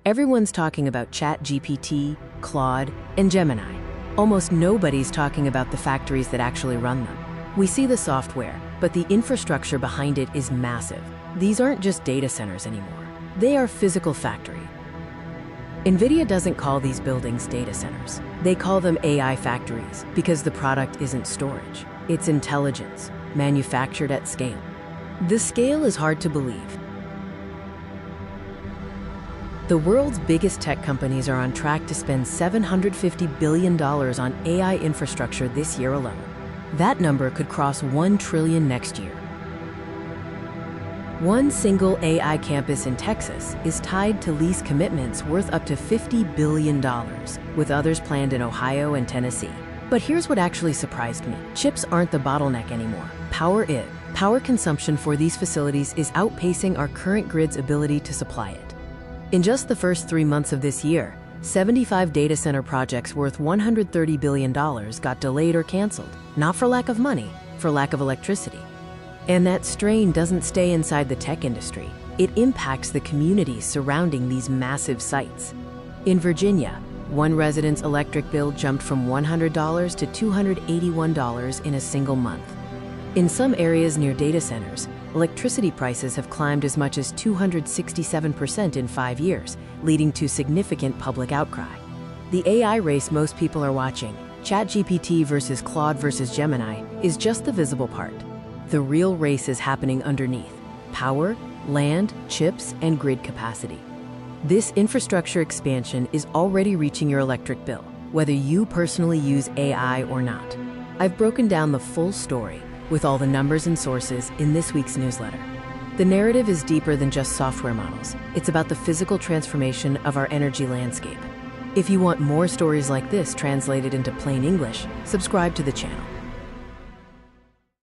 Everyone's talking about ChatGPT, Claude, and Gemini. Almost nobody's talking about the factories that actually run them. We see the software, but the infrastructure behind it is massive. These aren't just data centers anymore. They are physical factories. NVIDIA doesn't call these buildings data centers. They call them AI factories because the product isn't storage. It's intelligence, manufactured at scale. The scale is hard to believe. The world's biggest tech companies are on track to spend $750 billion on AI infrastructure this year alone. That number could cross $1 trillion next year. One single AI campus in Texas is tied to lease commitments worth up to $50 billion, with others planned in Ohio and Tennessee. But here's what actually surprised me. Chips aren't the bottleneck anymore. Power is. Power consumption for these facilities is outpacing our current grid's ability to supply it. In just the first 3 months of this year, 75 data center projects worth $130 billion got delayed or canceled, not for lack of money, for lack of electricity. And that strain doesn't stay inside the tech industry. It impacts the communities surrounding these massive sites. In Virginia, one resident's electric bill jumped from $100 to $281 in a single month. In some areas near data centers, electricity prices have climbed as much as 267% in 5 years, leading to significant public outcry. The AI race most people are watching, ChatGPT versus Claude versus Gemini, is just the visible part. The real race is happening underneath: power, land, chips, and grid capacity. This infrastructure expansion is already reaching your electric bill, whether you personally use AI or not. I've broken down the full story with all the numbers and sources in this week's newsletter. The narrative is deeper than just software models. It's about the physical transformation of our energy landscape. If you want more stories like this translated into plain English, subscribe to the channel.